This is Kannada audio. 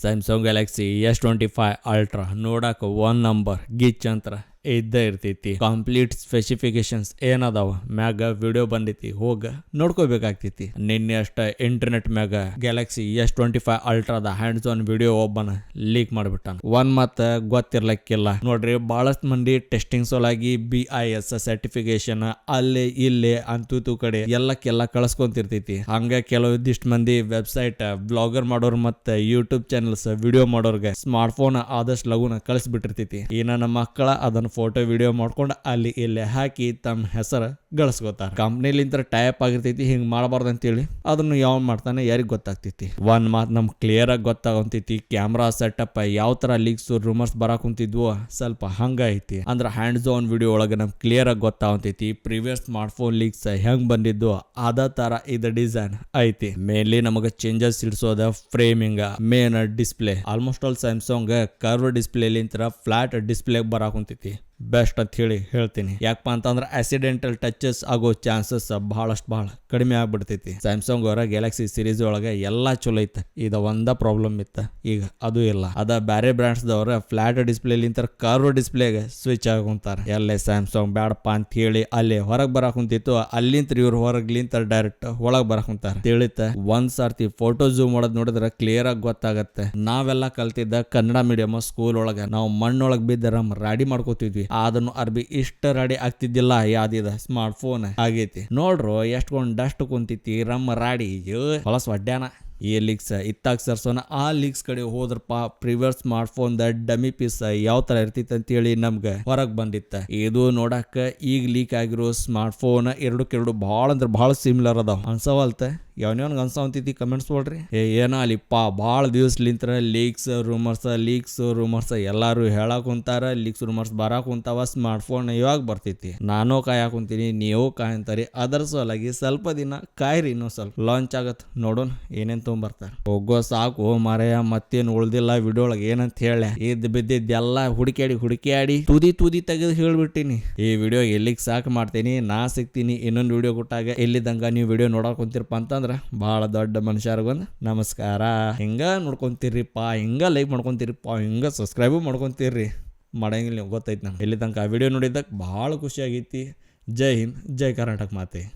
ಸ್ಯಾಮ್ಸಂಗ್ ಗ್ಯಾಲಕ್ಸಿ S25 ಅಲ್ಟ್ರಾ ನೋಡಾಕ ಒನ್ ನಂಬರ್ ಗಿಚ್ ಅಂತರ ಇದ್ದೇ ಇರ್ತೈತಿ. ಕಂಪ್ಲೀಟ್ ಸ್ಪೆಸಿಫಿಕೇಶನ್ಸ್ ಏನದಾವ ಮ್ಯಾಗ ವಿಡಿಯೋ ಬಂದೈತಿ, ಹೋಗ ನೋಡ್ಕೋಬೇಕಾಗ್ತೈತಿ. ನಿನ್ನೆ ಅಷ್ಟ ಇಂಟರ್ನೆಟ್ ಮ್ಯಾಗ ಗ್ಯಾಲಕ್ಸಿ S25 ಅಲ್ಟ್ರಾದ ಹ್ಯಾಂಡ್ಸ್ ಆನ್ ವಿಡಿಯೋ ಒಬ್ಬನ ಲೀಕ್ ಮಾಡಿಬಿಟ್ಟಾನ. ಒಂದ್ ಮತ್ತ ಗೊತ್ತಿರ್ಲಕ್ಕಿಲ್ಲ ನೋಡ್ರಿ, ಬಹಳಷ್ಟು ಮಂದಿ ಟೆಸ್ಟಿಂಗ್ ಸೋಲಾಗಿ BIS ಸರ್ಟಿಫಿಕೇಶನ್ ಅಲ್ಲಿ ಇಲ್ಲಿ ಅಂತೂ ಕಡೆ ಎಲ್ಲಕ್ಕೆಲ್ಲ ಕಳ್ಸ್ಕೊಂತಿರ್ತೈತಿ. ಹಂಗ ಕೆಲವೊಂದಿಷ್ಟು ಮಂದಿ ವೆಬ್ಸೈಟ್ ಬ್ಲಾಗರ್ ಮಾಡೋರ್ ಮತ್ತೆ ಯೂಟ್ಯೂಬ್ ಚಾನಲ್ಸ್ ವಿಡಿಯೋ ಮಾಡೋರ್ಗೆ ಸ್ಮಾರ್ಟ್ ಫೋನ್ ಆದಷ್ಟು ಲಗುನ ಕಳಿಸ್ಬಿಟ್ಟಿರ್ತೈತಿ. ಇನ್ನ ನಮ್ಮ ಮಕ್ಕಳ ಅದನ್ನ ಫೋಟೋ ವಿಡಿಯೋ ಮಾಡ್ಕೊಂಡು ಅಲ್ಲಿ ಇಲ್ಲಿ ಹಾಕಿ ತಮ್ಮ ಹೆಸರು ಗಳಿಸ್ಕೋತಾರ. ಕಂಪ್ನಿಲಿಂತ ಟೈಪ್ ಆಗಿರ್ತೈತಿ, ಹಿಂಗ್ ಮಾಡಬಾರ್ದು ಅಂತೇಳಿ ಅದನ್ನು ಯಾವ ಮಾಡ್ತಾನೆ ಯಾರಿಗ್ ಗೊತ್ತಾಗ್ತೈತಿ. ಒಂದ್ ಮಾತ್ ನಮ್ ಕ್ಲಿಯರ್ ಆಗಿ ಗೊತ್ತಾಗಂತೈತಿ, ಕ್ಯಾಮ್ರಾ ಸೆಟಪ್ ಯಾವ ತರ ಲೀಕ್ಸ್ ರೂಮರ್ಸ್ ಬರಾಕ್ ಕುಂತಿದ್ವು ಸ್ವಲ್ಪ ಹಂಗ ಐತಿ. ಅಂದ್ರ ಹ್ಯಾಂಡ್ಸ್ ಆನ್ ವಿಡಿಯೋ ಒಳಗ ನಮ್ ಕ್ಲಿಯರ್ ಆಗಿ ಗೊತ್ತಾಗಂತೈತಿ ಪ್ರೀವಿಯಸ್ ಸ್ಮಾರ್ಟ್ ಫೋನ್ ಲೀಕ್ಸ್ ಹೆಂಗ್ ಬಂದಿದ್ದು ಅದ ತರ ಇದು ಡಿಸೈನ್ ಐತಿ. ಮೇನ್ಲಿ ನಮಗ ಚೇಂಜಸ್ ಇಡ್ಸೋದ framing, main display almost all Samsung curve display ಲಿಂತ್ರ ಫ್ಲಾಟ್ ಡಿಸ್ಪ್ಲೇ ಬರಾಕ್ ಕುಂತೈತಿ. ಬೆಸ್ಟ್ ಅಂತ ಹೇಳಿ ಹೇಳ್ತೀನಿ. ಯಾಕಪ್ಪ ಅಂತಂದ್ರೆ ಆಕ್ಸಿಡೆಂಟಲ್ ಟಚಸ್ ಆಗೋ ಚಾನ್ಸಸ್ ಬಹಳ ಕಡಿಮೆ ಆಗ್ಬಿಡ್ತೈತಿ. ಸ್ಯಾಮ್ಸಂಗ್ ಅವರ ಗ್ಯಾಲಕ್ಸಿ ಸೀರೀಸ್ ಒಳಗೆ ಎಲ್ಲಾ ಚಲೋ ಐತೆ, ಇದ ಒಂದ ಪ್ರಾಬ್ಲಮ್ ಇತ್ತ, ಈಗ ಅದು ಇಲ್ಲ. ಅದ ಬ್ಯಾರೆ ಬ್ರಾಂಡ್ಸ್ ದವ್ರ ಫ್ಲಾಟ್ ಡಿಸ್ಪ್ಲೇ ಲಿಂತ ಕರ್ವ್ ಡಿಸ್ಪ್ಲೇಗೆ ಸ್ವಿಚ್ ಆಗುಂತಾರ. ಎಲ್ಲೇ ಸ್ಯಾಮ್ಸಂಗ್ ಬ್ಯಾಡಪ್ಪ ಅಂತ ಹೇಳಿ ಅಲ್ಲಿ ಹೊರಗ್ ಬರಾಕ್ ಕುಂತಿತ್ತು, ಅಲ್ಲಿಂತ ಇವ್ರು ಹೊರಗ್ಲಿಂತ ಡೈರೆಕ್ಟ್ ಒಳಗ್ ಬರಾಕ್ ಕುಂತಾರ. ತಿಳಿತ ಒಂದ್ ಸರ್ತಿ ಫೋಟೋ ಜೂಮ್ ಮಾಡೋದ್ ನೋಡಿದ್ರೆ ಕ್ಲಿಯರ್ ಆಗಿ ಗೊತ್ತಾಗತ್ತೆ. ನಾವೆಲ್ಲ ಕಲ್ತಿದ್ದ ಕನ್ನಡ ಮೀಡಿಯಂ ಸ್ಕೂಲ್ ಒಳಗ ನಾವು ಮಣ್ಣೊಳಗ್ ಬಿದ್ದ ರಾಡಿ ಮಾಡ್ಕೋತಿದ್ವಿ. ಅದನ್ನು ಅರ್ಬಿ ಇಷ್ಟ ರೆಡಿ ಆಗ್ತಿದ್ದಿಲ್ಲ, ಯಾವ್ದಿದ ಸ್ಮಾರ್ಟ್ ಫೋನ್ ಆಗೈತಿ ನೋಡ್ರು. ಎಷ್ಟೊಂದ್ ಡಸ್ಟ್ ಕುಂತೈತಿ ರಮ್ಮ ರಾಡಿ ಹೊಲಸ್ ಒಡ್ಡ್ಯಾನ. ಈ ಲೀಕ್ಸ್ ಇತ್ತಾಗ ಸರ್ಸೋನ ಆ ಲೀಕ್ಸ್ ಕಡೆ ಹೋದ್ರಪ್ಪ ಪ್ರಿವಿಯಸ್ ಸ್ಮಾರ್ಟ್ ಫೋನ್ ದ ಡಮಿ ಪೀಸ್ ಯಾವ ತರ ಇರ್ತಿತ್ತು ಅಂತೇಳಿ ನಮ್ಗೆ ಹೊರಗ್ ಬಂದಿತ್ತ. ಇದು ನೋಡಾಕ ಈಗ ಲೀಕ್ ಆಗಿರೋ ಸ್ಮಾರ್ಟ್ ಫೋನ್ ಎರಡಕ್ಕೆರಡು ಭಾಳ ಅಂದ್ರೆ ಭಾಳ ಸಿಮಿಲರ್ ಅದಾವ ಅನ್ಸವಲ್ತ. ಯಾವನ್ಯವನ್ಗೆ ಅನ್ಸವಂತೈತಿ ಕಮೆಂಟ್ಸ್ ಕೊಡ್ರಿ. ಏನ ಅಲ್ಲಿಪ್ಪ ಭಾಳ ದಿವಸಲಿಂತ್ರ ಲೀಕ್ಸ್ ರೂಮರ್ಸ್ ಎಲ್ಲಾರು ಹೇಳಕ್ ಕುಂತಾರ. ಲೀಕ್ಸ್ ರೂಮರ್ಸ್ ಬರಾಕ್ ಕುಂತಾವ, ಸ್ಮಾರ್ಟ್ ಫೋನ್ ಇವಾಗ ಬರ್ತೈತಿ. ನಾನು ಕಾಯಕ್ ಕುಂತೀನಿ, ನೀವು ಕಾಯಂತಾರಿ. ಅದರ ಸಲುವಾಗಿ ಸ್ವಲ್ಪ ದಿನ ಕಾಯ್ರಿ, ಇನ್ನೂ ಸ್ವಲ್ಪ ಲಾಂಚ್ ಆಗತ್ ನೋಡೋಣ ಏನೇನ್ ಬರ್ತಾರೆ. ಹೋಗೋ ಸಾಕು ಮಾರಾಯ, ಮತ್ತೇನ್ ಉಳ್ದಿಲ್ಲ ವಿಡಿಯೋ ಒಳಗೆ ಏನಂತ ಹೇಳ. ಇದ್ ಬಿದ್ದಿದ್ದೆಲ್ಲ ಹುಡುಕ್ಯಾಡಿ ತುದಿ ತೆಗೆದು ಹೇಳ್ಬಿಟ್ಟಿನಿ. ಈ ವಿಡಿಯೋ ಎಲ್ಲಿಗೆ ಸಾಕು ಮಾಡ್ತೀನಿ. ನಾ ಸಿಗ್ತೀನಿ ಇನ್ನೊಂದು ವಿಡಿಯೋ ಕೊಟ್ಟಾಗ. ಎಲ್ಲಿದಂಗ ನೀವು ವಿಡಿಯೋ ನೋಡಕ್ ಕುಂತಿರಪ್ಪ ಅಂತಂದ್ರ ಬಹಳ ದೊಡ್ಡ ಮನುಷ್ಯರಿಗೊಂದು ನಮಸ್ಕಾರ. ಹಿಂಗ ನೋಡ್ಕೊಂತೀರಿಪ್ಪ, ಹಿಂಗ ಲೈಕ್ ಮಾಡ್ಕೊಂತೀರಿಪ್ಪ, ಹಿಂಗ ಸಬ್ಸ್ಕ್ರೈಬ್ ಮಾಡ್ಕೊಂತೀರಿ. ಮಾಡಂಗಿಲ್ಲ, ಗೊತ್ತೈತಿ. ನಾನು ಎಲ್ಲಿ ತನಕ ವಿಡಿಯೋ ನೋಡಿದ್ದಕ್ಕೆ ಬಹಳ ಖುಷಿ ಆಗೈತಿ. ಜೈ ಹಿಂದ್, ಜೈ ಕರ್ನಾಟಕ ಮಾತೆ.